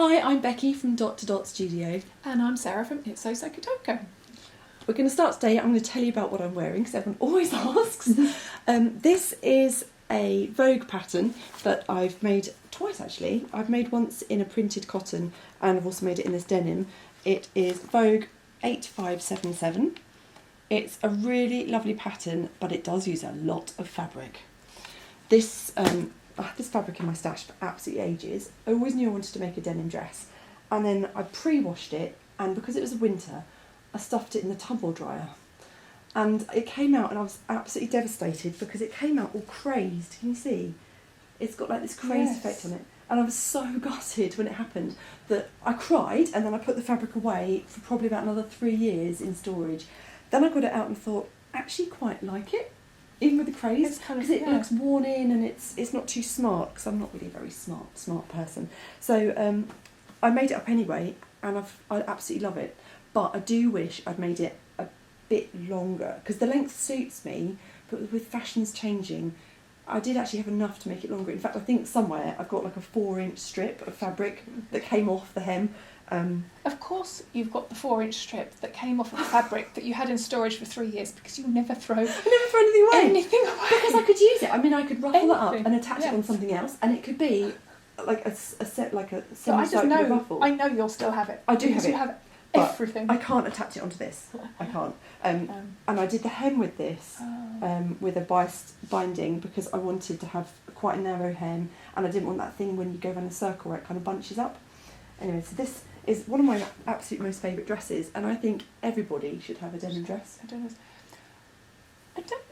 Hi, I'm Becky from Dot to Dot Studio. And I'm Sarah from It's So Sekitoko. We're going to start today. I'm going to tell you about what I'm wearing because everyone always asks. This is a Vogue pattern that I've made twice actually. I've made once in a printed cotton and I've also made it in this denim. It is Vogue 8577. It's a really lovely pattern, but it does use a lot of fabric. This I had this fabric in my stash for absolutely ages. I always knew I wanted to make a denim dress, and then I pre-washed it, and because it was winter, I stuffed it in the tumble dryer, and it came out, and I was absolutely devastated because it came out all crazed. Can you see? It's got like this crazed effect on it, and I was so gutted when it happened that I cried, and then I put the fabric away for probably about another 3 years in storage. Then I got it out and thought, actually quite like it. Even with the craze, because it looks worn in and it's not too smart, because I'm not really a very smart person. So I made it up anyway, and I absolutely love it. But I do wish I'd made it a bit longer, because the length suits me, but with fashions changing, I did actually have enough to make it longer. In fact, I think somewhere I've got like a 4-inch strip of fabric that came off the hem. Of course you've got the 4-inch strip that came off of the fabric that you had in storage for 3 years because you never throw anything away. Because I could use it. I mean, I could ruffle it up and attach it on something else, and it could be like a semi-circular ruffle. I know you'll still have it. I do have it. You have everything. I can't attach it onto this. I can't. And I did the hem with this with a biased binding because I wanted to have quite a narrow hem, and I didn't want that thing when you go around a circle where it kind of bunches up. Anyway, so this is one of my absolute most favourite dresses, and I think everybody should have a denim dress. I don't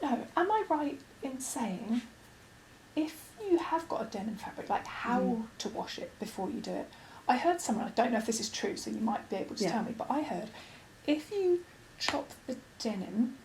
know. Am I right in saying if you have got a denim fabric, like how to wash it before you do it? I heard somewhere, I don't know if this is true, so you might be able to tell me, but I heard if you chop the denim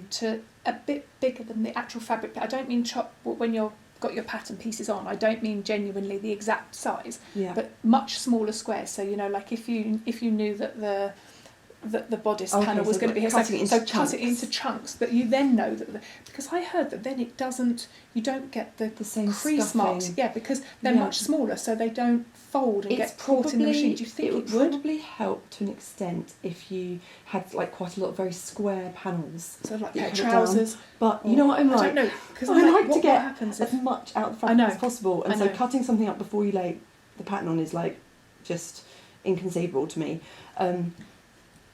to a bit bigger than the actual fabric, I don't mean chop when you're got your pattern pieces on, I don't mean genuinely the exact size, but much smaller squares. So, you know, like if you knew that the bodice panel was going to be here, so cut it into chunks, but you then know that because I heard that then you don't get the same crease marks, because they're much smaller, so they don't fold and get caught in the machine. Do you think it would probably help to an extent if you had like quite a lot of very square panels, so like pair of trousers? But you know what I'm like? I don't know, because I like to get happens as much out of the fabric as possible, and so cutting something up before you lay the pattern on is like just inconceivable to me.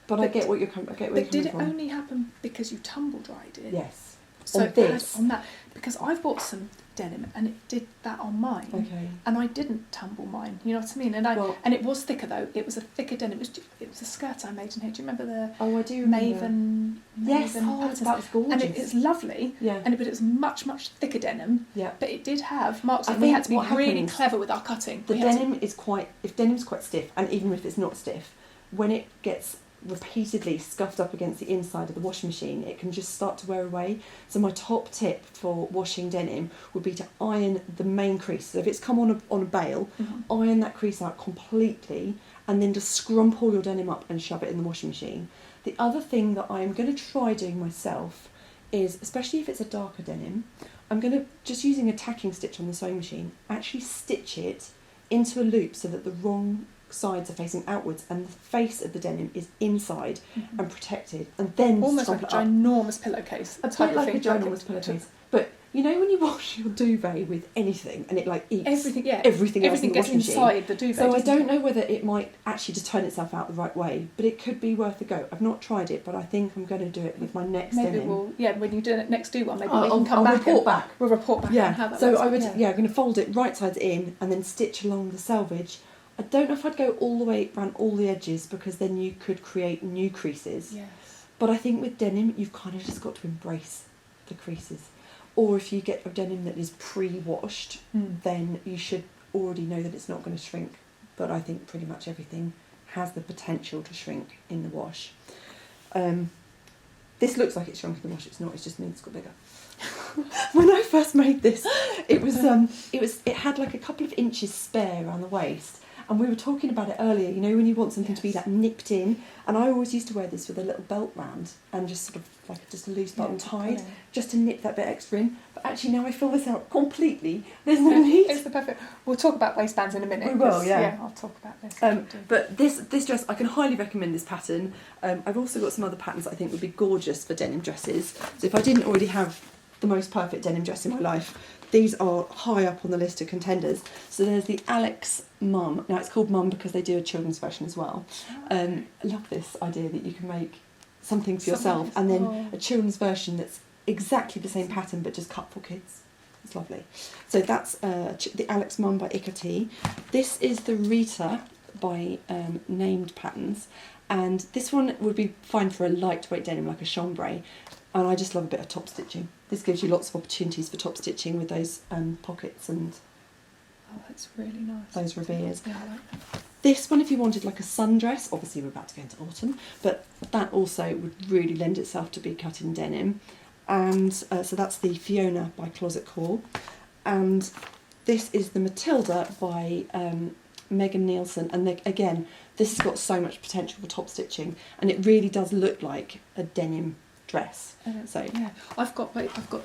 But I get what you're coming from. But did it only happen because you tumble dried it? Yes. So on that, because I've bought some denim and it did that on mine. Okay. And I didn't tumble mine. You know what I mean? And it was thicker though. It was a thicker denim. It was a skirt I made in here. Do you remember the? Oh, I do remember. Maven. Yes. Oh, that was gorgeous. And it's lovely. Yeah. But it was much thicker denim. Yeah. But it did have marks. And we had to be really clever with our cutting. The denim is quite. If denim's quite stiff, and even if it's not stiff, when it gets repeatedly scuffed up against the inside of the washing machine, it can just start to wear away. So my top tip for washing denim would be to iron the main crease. So if it's come on a bale, iron that crease out completely, and then just scrump all your denim up and shove it in the washing machine. The other thing that I'm going to try doing myself is, especially if it's a darker denim, I'm going to, just using a tacking stitch on the sewing machine, actually stitch it into a loop so that the wrong sides are facing outwards and the face of the denim is inside and protected, and then almost like a ginormous pillowcase. A bit like a ginormous pillowcase. But you know when you wash your duvet with anything and it like eats everything else in the washing inside the duvet. So I don't know whether it might actually just turn itself out the right way, but it could be worth a go. I've not tried it, but I think I'm going to do it with my next denim. When you do it next do one, maybe we can come back. We'll report back on how that so works. I would I'm going to fold it right sides in and then stitch along the selvage. I don't know if I'd go all the way around all the edges, because then you could create new creases. Yes. But I think with denim, you've kind of just got to embrace the creases. Or if you get a denim that is pre-washed, then you should already know that it's not going to shrink. But I think pretty much everything has the potential to shrink in the wash. This looks like it's shrunk in the wash. It's not. It's just means it's got bigger. When I first made this, it had like a couple of inches spare around the waist. And we were talking about it earlier, you know, when you want something to be like nipped in. And I always used to wear this with a little belt round and just sort of like just a loose button tied, just to nip that bit extra in. But actually, now I fill this out completely. There's no need. It's the perfect. We'll talk about waistbands in a minute. We will, yeah. Yeah, I'll talk about this. But this dress, I can highly recommend this pattern. I've also got some other patterns that I think would be gorgeous for denim dresses. So if I didn't already have the most perfect denim dress in my life, these are high up on the list of contenders. So there's the Alex Mum. Now it's called Mum because they do a children's version as well. I love this idea that you can make something for yourself and then a children's version that's exactly the same pattern but just cut for kids. It's lovely. So that's the Alex Mum by Ikati. This is the Rita by Named Patterns, and this one would be fine for a lightweight denim like a chambray, and I just love a bit of top stitching. This gives you lots of opportunities for top stitching with those pockets and that's really nice. Those reveres. Yeah, I like that. This one, if you wanted like a sundress, obviously we're about to go into autumn, but that also would really lend itself to be cut in denim. And so that's the Fiona by Closet Core, and this is the Matilda by Megan Nielsen, and again this has got so much potential for top stitching, and it really does look like a denim dress. So yeah, I've got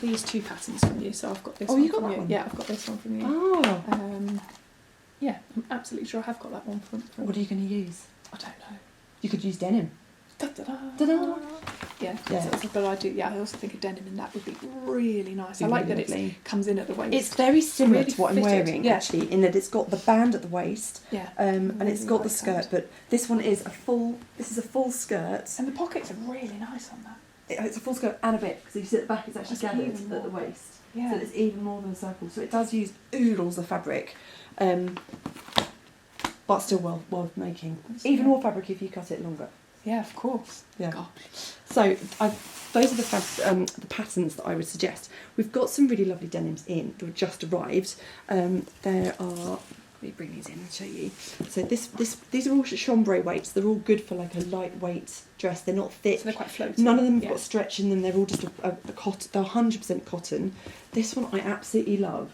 these two patterns from you. So I've got this. Oh, one you got from that you. one? Yeah, I've got this one from you. Oh. Yeah, I'm absolutely sure I have got that one from. What are you going to use? I don't know. You could use denim. Da-da-da. Ta-da. Yeah, Yeah. but I do. Yeah, I also think a denim in that would be really nice. Be I like really that lovely. it comes in at the waist. It's very similar really to what I'm fitted, wearing yeah. actually, in that it's got the band at the waist, Yeah, and it's really got the like skirt. that. But this one is a full. This is a full skirt. And the pockets are really nice on that. It's a full skirt and a bit, because you see at the back it's actually That's gathered even at the more. waist. Yeah. So it's even more than a circle. So it does use oodles of fabric, but still well making. Even more fabric if you cut it longer. Yeah, of course. Yeah. Gosh. So those are the patterns that I would suggest. We've got some really lovely denims in that have just arrived. There are. Let me bring these in and show you. So these are all chambray weights. They're all good for like a lightweight dress. They're not thick. So they're quite floaty. None of them have Yeah. got stretch in them. They're all just a cotton. They're 100% cotton. This one I absolutely love.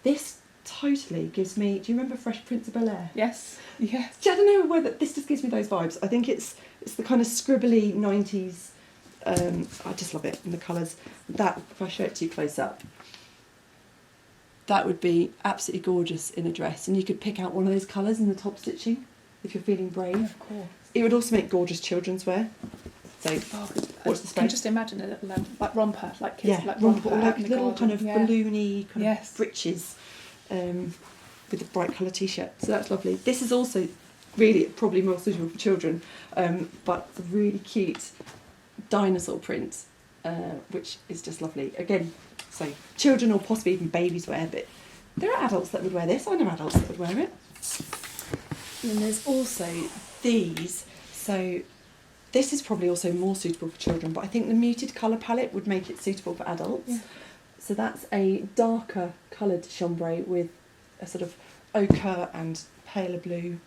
This totally gives me. Do you remember Fresh Prince of Bel-Air? Yes. Yes. I don't know whether this just gives me those vibes. I think it's the kind of scribbly 90s. I just love it, and the colours. That, if I show it to you close up, that would be absolutely gorgeous in a dress, and you could pick out one of those colours in the top stitching if you're feeling brave. Of course. It would also make gorgeous children's wear. So watch the I can space. just imagine a little like romper, like kids, Yeah, like romper, romper or out like in the little garden. kind of Yeah. balloony kind Yes. of breeches with a bright colour t-shirt. So that's lovely. This is also really probably more suitable for children, but a really cute dinosaur print, which is just lovely. Again, so children or possibly even babies wear, but there are adults that would wear this. I know adults that would wear it. And then there's also these. So this is probably also more suitable for children, but I think the muted colour palette would make it suitable for adults. Yeah. So that's a darker coloured chambray with a sort of ochre and paler blue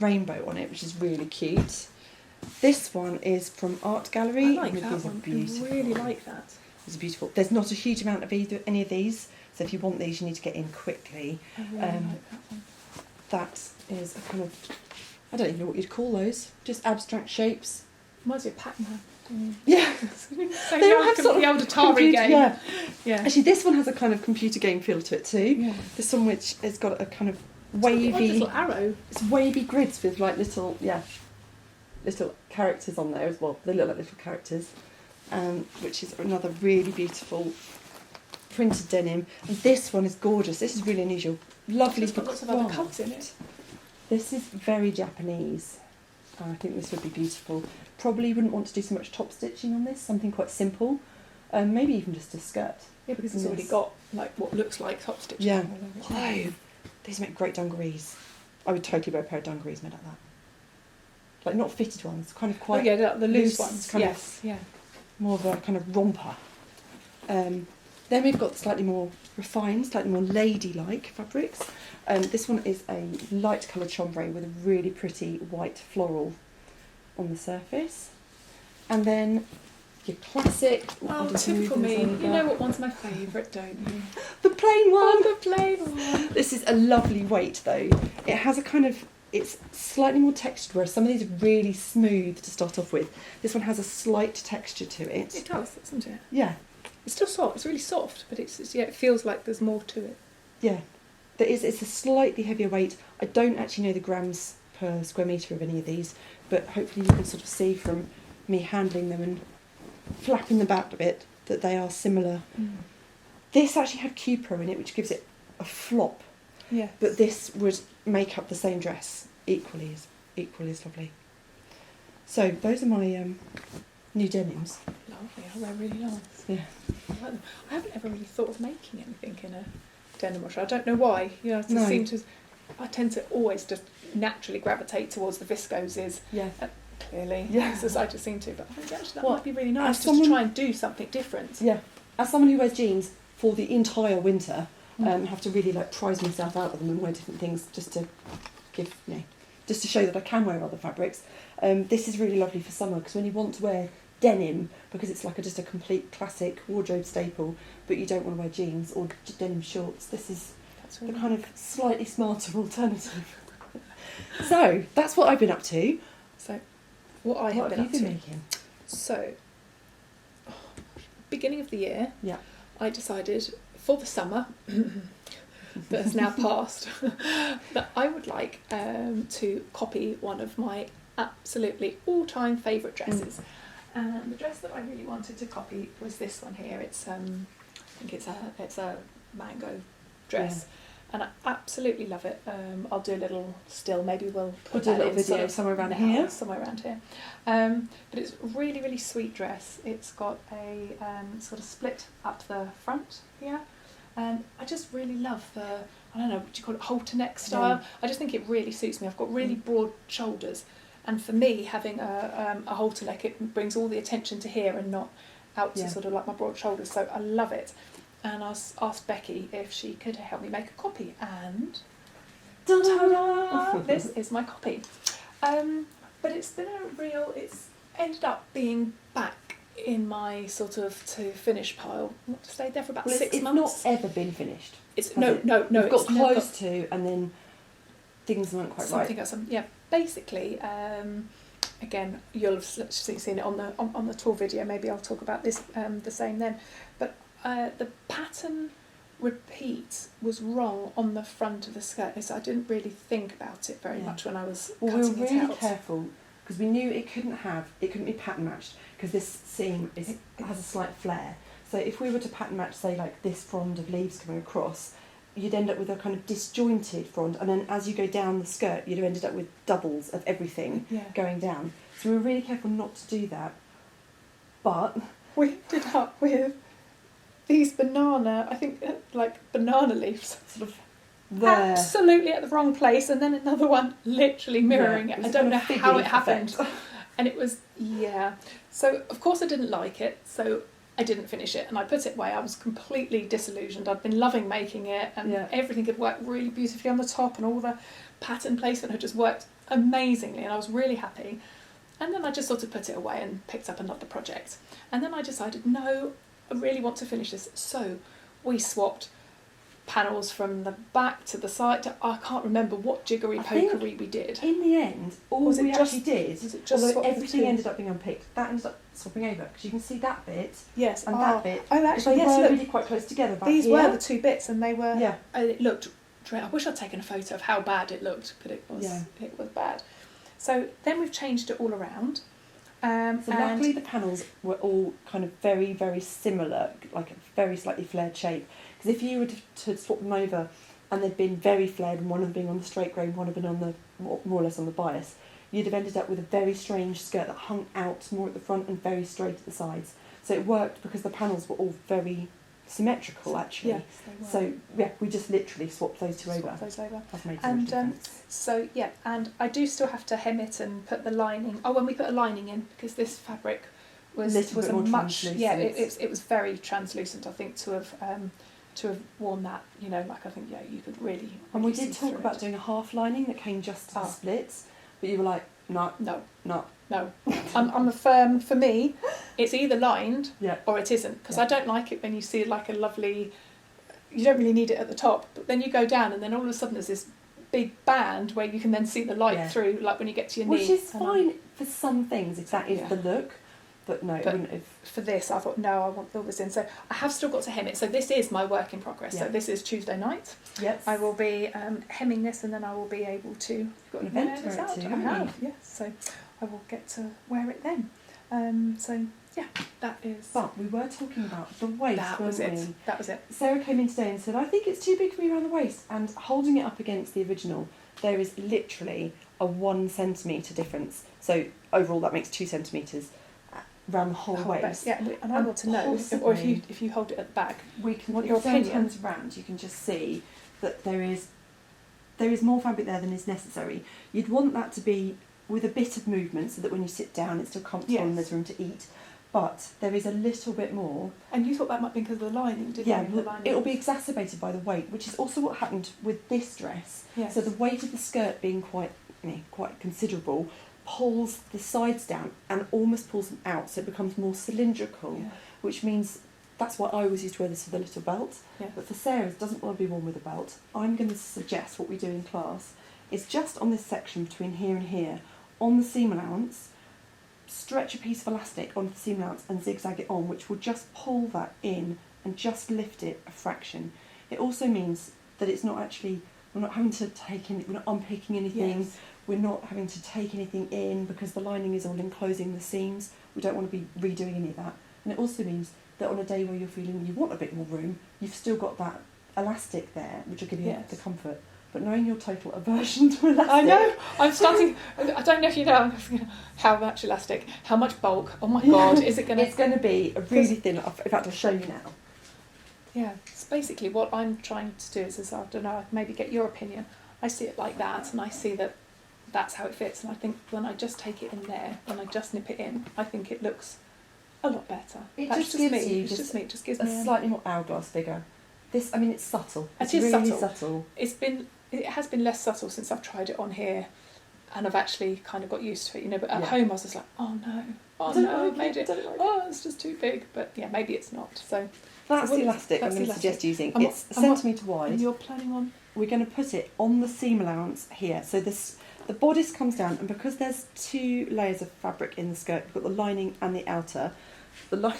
rainbow on it, which is really cute. This one is from Art Gallery. I like and that these are one. I beautiful. really like that. These are beautiful. There's not a huge amount of any of these, so if you want these, you need to get in quickly. I really like that one. That is a kind of, I don't even know what you'd call those, just abstract shapes. Reminds me of Pac-Man. Yeah. So They all have sort of the old Atari computer- game. Yeah. Yeah. Actually, this one has a kind of computer game feel to it too. Yeah. This one which has got a kind of Like a wavy, little arrow. it's wavy grids with like little characters on there as well. They look like little characters, which is another really beautiful printed denim. And this one is gorgeous. This is really unusual. Lovely It's for got lots of other craft. colours in it. This is very Japanese. I think this would be beautiful. Probably wouldn't want to do so much top stitching on this. Something quite simple. Maybe even just a skirt. Yeah, because it's Yes. already got like what looks like top stitching. Yeah. all over it. Although, these make great dungarees. I would totally wear a pair of dungarees made like that. Like not fitted ones, kind of quite Oh, yeah, the loose loose, ones. kind of- Yes, yeah. more of a kind of romper. Then we've got slightly more refined, slightly more ladylike fabrics. This one is a light coloured chambray with a really pretty white floral on the surface. And then your classic... Oh, typical me. You know what one's my favourite, don't you? The plain one! The plain one. This is a lovely weight though. It has a kind of... It's slightly more textured, whereas some of these are really smooth to start off with. This one has a slight texture to it. It does, doesn't it? Yeah. It's still soft. It's really soft, but it's it feels like there's more to it. Yeah, it's a slightly heavier weight. I don't actually know the grams per square metre of any of these, but hopefully you can sort of see from me handling them and flapping them back a bit that they are similar. This actually had Cupro in it, which gives it a flop. Yeah. But this would make up the same dress equally as lovely. So those are my new denims. Lovely. Oh, they're really nice. Yeah. I haven't ever really thought of making anything in a denim washer. I don't know why. I tend to always just naturally gravitate towards the viscoses. Yeah. Clearly. Yeah. So I just seem to. But I think actually that Well, might be really nice as just to try and do something different. Yeah. As someone who wears jeans for the entire winter, have to really prize myself out of them and wear different things just to give, just to show that I can wear other fabrics. This is really lovely for summer because when you want to wear denim, because it's just a complete classic wardrobe staple, but you don't want to wear jeans or denim shorts, this is the kind of slightly smarter alternative. So that's what I've been up to. So what have you been making? So beginning of the year, yeah, I decided for the summer that has now passed that I would like to copy one of my absolutely all-time favourite dresses. And the dress that I really wanted to copy was this one here. It's I think it's a mango dress, and I absolutely love it. I'll do a little still. Maybe we'll do a little video somewhere around here. But it's a really, really sweet dress. It's got a sort of split up the front here, and I just really love the, I don't know, what do you call it, halter neck style. Yeah. I just think it really suits me. I've got really broad shoulders. And for me, having a halter neck, it brings all the attention to here and not out to sort of my broad shoulders. So I love it. And I asked Becky if she could help me make a copy. And ta-da! This is my copy. But it's ended up being back in my sort of to finish pile. What, stayed there for about 6 months. It's not ever been finished. No. You've got close to, and then things weren't quite right. Basically, again, you'll have seen it on the tour video. Maybe I'll talk about this the same then. But the pattern repeat was wrong on the front of the skirt, so I didn't really think about it very much when I was cutting it out. We were really careful because we knew it couldn't be pattern matched because this seam has a slight flare. So if we were to pattern match, say this frond of leaves coming across, you'd end up with a kind of disjointed frond, and then as you go down the skirt, you'd have ended up with doubles of everything going down. So we were really careful not to do that. But we ended up with these banana leaves. Sort of there. Absolutely at the wrong place, and then another one literally mirroring it. I don't know how it happened. And it was, So, of course, I didn't like it, so I didn't finish it, and I put it away. I was completely disillusioned. I'd been loving making it, and everything had worked really beautifully on the top, and all the pattern placement had just worked amazingly, and I was really happy. And then I just sort of put it away and picked up another project. And then I decided, no, I really want to finish this. So we swapped panels from the back to the side. I can't remember what jiggery-pokery we did. In the end, all we actually did, although everything ended up being unpicked, that ended up swapping over, because you can see that bit and that bit. Oh, actually, they were really quite close together. These were the two bits, and they were. It looked. I wish I'd taken a photo of how bad it looked, but it was bad. So then we've changed it all around. So luckily the panels were all kind of very, very similar, like a very slightly flared shape. Because if you were to swap them over and they'd been very flared, and one of them being on the straight grain, one had been on the more or less on the bias, you'd have ended up with a very strange skirt that hung out more at the front and very straight at the sides. So it worked because the panels were all very symmetrical, actually. Yes, they were. So we just literally swapped those two over. That's made so much difference. And I do still have to hem it and put the lining. Oh, when we put a lining in, because this fabric was a much it was very translucent. I think to have worn that, I think you could really. And we did talk about doing a half lining that came just to the splits, but you were like, no. I'm a firm. For me, it's either lined or it isn't, because I don't like it when you see like a lovely. You don't really need it at the top, but then you go down, and then all of a sudden there's this big band where you can then see the light through, like when you get to your knee. Which is fine for some things if that is the look, But no, it But wouldn't have. for this, I thought, no, I want all this in. So I have still got to hem it. So this is my work in progress. Yeah. So this is Tuesday night. Yes. I will be hemming this, and then I will be able to. You've got an event to wear it too, I haven't have, yes. So I will get to wear it then. So yeah, that is. But we were talking about the waist, that was weren't it. we? That was it. Sarah came in today and said, I think it's too big for me around the waist. And holding it up against the original, there is literally a 1 centimetre difference. So overall, that makes 2 centimetres around the whole waist. Base. Yeah, and I want to know, or if you hold it at the back, we can. What your Sarah opinion? turns around, you can just see that there is more fabric there than is necessary. You'd want that to be with a bit of movement, so that when you sit down, it's still comfortable and there's room to eat. But there is a little bit more. And you thought that might be because of the lining, didn't Yeah, you? Yeah, it'll be exacerbated by the weight, which is also what happened with this dress. Yes. So the weight of the skirt being quite considerable pulls the sides down and almost pulls them out, so it becomes more cylindrical, which means that's why I always used to wear this with a little belt. Yeah. But for Sarah, who doesn't want to be worn with a belt, I'm going to suggest what we do in class is just on this section between here and here, on the seam allowance, stretch a piece of elastic onto the seam allowance and zigzag it on, which will just pull that in and just lift it a fraction. It also means that it's not actually, we're not having to take in, we're not unpicking anything, Yes. we're not having to take anything in because the lining is all enclosing the seams. We don't want to be redoing any of that. And it also means that on a day where you're feeling you want a bit more room, you've still got that elastic there, which will give you the comfort. But knowing your total aversion to elastic... I know, I'm starting, I don't know if you know, how much elastic, how much bulk, oh my God, is it going to... It's going to be a really thin, in fact I'll show you now. Yeah, it's basically what I'm trying to do is I don't know, maybe get your opinion. I see it like that, and I see that that's how it fits, and I think when I just take it in there, when I just nip it in, I think it looks a lot better. It That's just gives me. you It's just me. It just gives a me slightly more hourglass figure. This, I mean, it's subtle. It It's is really subtle. It has been less subtle since I've tried it on here, and I've actually kind of got used to it, you know. But at home, I was just like, oh no, I've made it. It's just too big. But yeah, maybe it's not. So that's the elastic I'm going to suggest using. It's a centimetre wide. And you're planning on? We're going to put it on the seam allowance here. So the bodice comes down, and because there's 2 layers of fabric in the skirt, we've got the lining and the outer. I don't know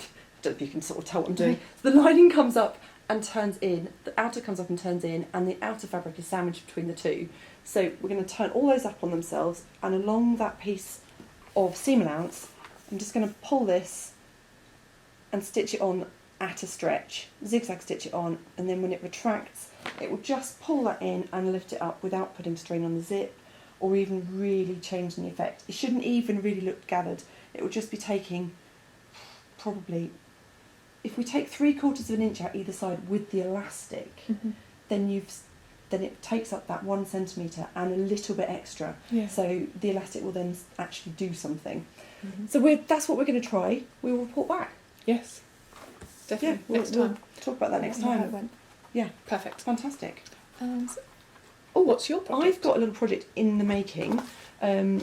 if you can sort of tell what I'm doing. So the lining comes up and turns in, the outer comes up and turns in, and the outer fabric is sandwiched between the 2. So we're going to turn all those up on themselves, and along that piece of seam allowance, I'm just going to pull this and stitch it on at a stretch, zigzag stitch it on, and then when it retracts, it will just pull that in and lift it up without putting strain on the zip or even really changing the effect. It shouldn't even really look gathered. It will just be taking probably, if we take 3/4 of an inch out either side with the elastic, then it takes up that 1 centimetre and a little bit extra. Yeah. So the elastic will then actually do something. So that's what we're going to try. We'll report back. Yes. Definitely. Yeah, next time. We'll talk about that next How it time. went. Yeah, Perfect. fantastic. What's your project? I've got a little project in the making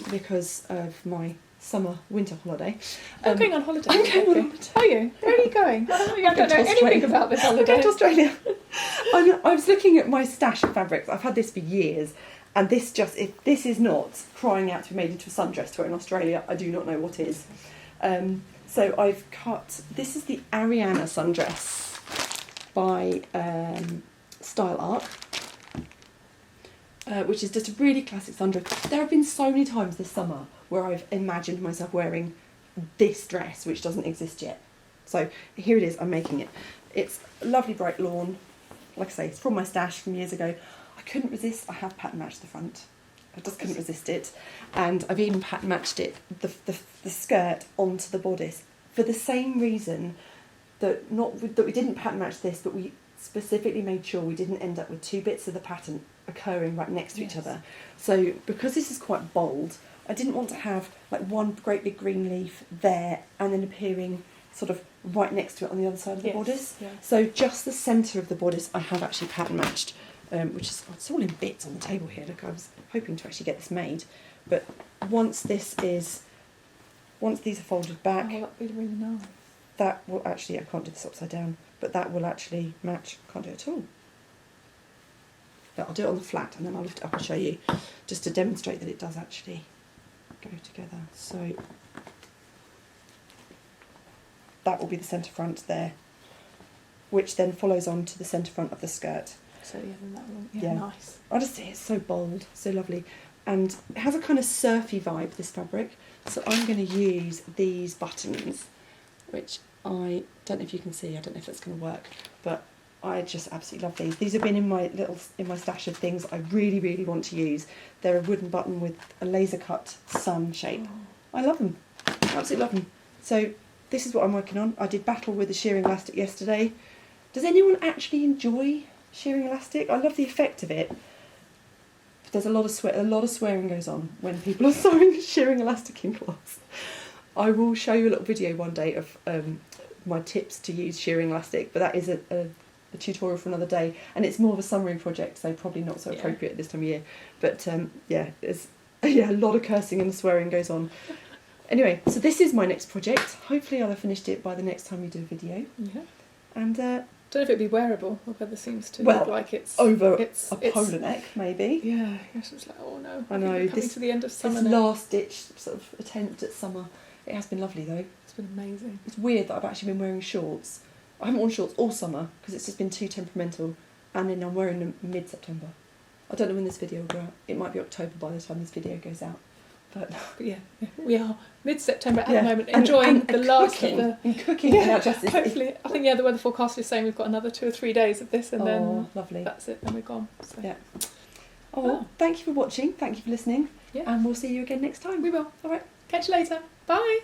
because of my winter holiday. I'm going on holiday. I'm going on holiday. Are you? Where are you going? I don't know anything about this I'm holiday. going to Australia. I was looking at my stash of fabrics. I've had this for years, and if this is not crying out to be made into a sundress to wear in Australia, I do not know what is. So I've cut. This is the Ariana sundress by Style Arc. Which is just a really classic sundress. There have been so many times this summer where I've imagined myself wearing this dress, which doesn't exist yet. So here it is, I'm making it. It's a lovely bright lawn. Like I say, it's from my stash from years ago. I couldn't resist, I have pattern matched the front. I just couldn't resist it. And I've even pattern matched it, the skirt onto the bodice, for the same reason that we didn't pattern match this, but we specifically made sure we didn't end up with 2 bits of the pattern occurring right next to each other. So because this is quite bold, I didn't want to have like one great big green leaf there and then appearing sort of right next to it on the other side of the bodice. Yeah. So just the centre of the bodice I have actually pattern matched, which is, it's all in bits on the table here. Look, I was hoping to actually get this made, but once these are folded back, that'd be really nice. That will actually, I can't do this upside down, but that will actually match. Can't do it at all. But I'll do it on the flat and then I'll lift it up and show you, just to demonstrate that it does actually go together. So that will be the centre front there, which then follows on to the centre front of the skirt. So yeah, then that will, Yeah. nice. I just think it's so bold, so lovely. And it has a kind of surfy vibe, this fabric. So I'm going to use these buttons, which I don't know if you can see, I don't know if it's going to work, but I just absolutely love these. These have been in my stash of things I really, really want to use. They're a wooden button with a laser cut sun shape. I love them, absolutely love them. So this is what I'm working on. I did battle with the shearing elastic yesterday. Does anyone actually enjoy shearing elastic? I love the effect of it. But there's a lot of swearing goes on when people are sewing shearing elastic in class. I will show you a little video one day of my tips to use shearing elastic, but that is a tutorial for another day, and it's more of a summary project, so probably not so appropriate at this time of year. But there's a lot of cursing and swearing goes on. Anyway, so this is my next project. Hopefully I'll have finished it by the next time we do a video. Yeah. And don't know if it'd be wearable or whether it seems to look like it's over a polar neck, maybe. Yeah, yes, it's like, oh no. I know, coming to the end of summer this now. last ditch sort of attempt at summer. It has been lovely though. It's been amazing. It's weird that I've actually been wearing shorts. I haven't worn shorts all summer because it's just been too temperamental, and then I'm wearing them mid-September. I don't know when this video will go out. It might be October by the time this video goes out. But yeah, we are mid-September at the moment, enjoying the last of the... And cooking without justice. Hopefully, I think, the weather forecast is saying we've got another 2 or 3 days of this, and then lovely. That's it, then we're gone. So. Yeah. Oh, well, thank you for watching, thank you for listening, and we'll see you again next time. We will. All right. Catch you later. Bye.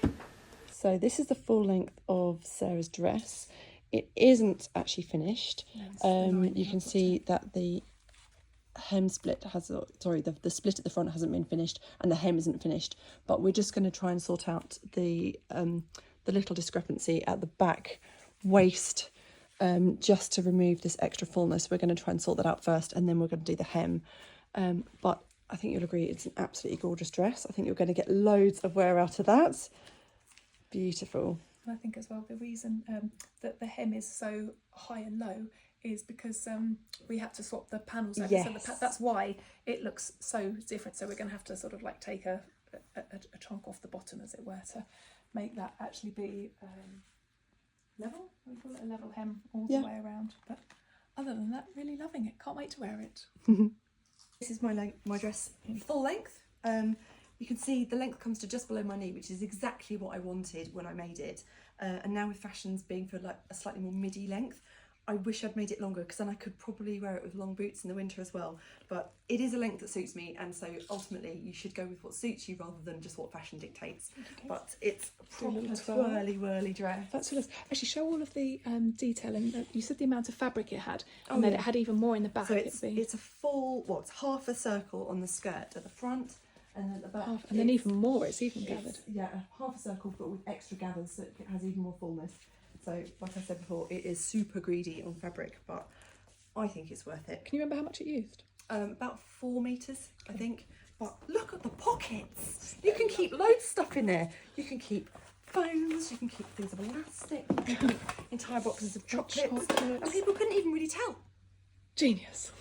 So this is the full length of Sarah's dress. It isn't actually finished. You can see that the hem split the split at the front hasn't been finished, and the hem isn't finished, but we're just going to try and sort out the little discrepancy at the back waist, just to remove this extra fullness. We're going to try and sort that out first, and then we're going to do the hem. But I think you'll agree it's an absolutely gorgeous dress. I think you're going to get loads of wear out of that. Beautiful. And I think as well the reason that the hem is so high and low is because we had to swap the panels over. Yes. So that's why it looks so different. So we're going to have to sort of like take a chunk off the bottom, as it were, to make that actually be level. We call it a level hem all the way around. But other than that, really loving it. Can't wait to wear it. This is my dress in full length. You can see the length comes to just below my knee, which is exactly what I wanted when I made it. And now with fashions being for like a slightly more midi length, I wish I'd made it longer, because then I could probably wear it with long boots in the winter as well. But it is a length that suits me, and so ultimately you should go with what suits you rather than just what fashion dictates. But it's a proper twirly dress. That's what it is. Actually, show all of the detailing. You said the amount of fabric it had, and then it had even more in the back. So it's a full, it's half a circle on the skirt at the front, and then at the back. And then even more, it's even gathered. Yeah, half a circle, but with extra gathers, so it has even more fullness. So, like I said before, it is super greedy on fabric, but I think it's worth it. Can you remember how much it used? About 4 metres, I think. But look at the pockets. You can keep loads of stuff in there. You can keep phones, you can keep things of elastic, you can keep entire boxes of chocolates. And people couldn't even really tell. Genius.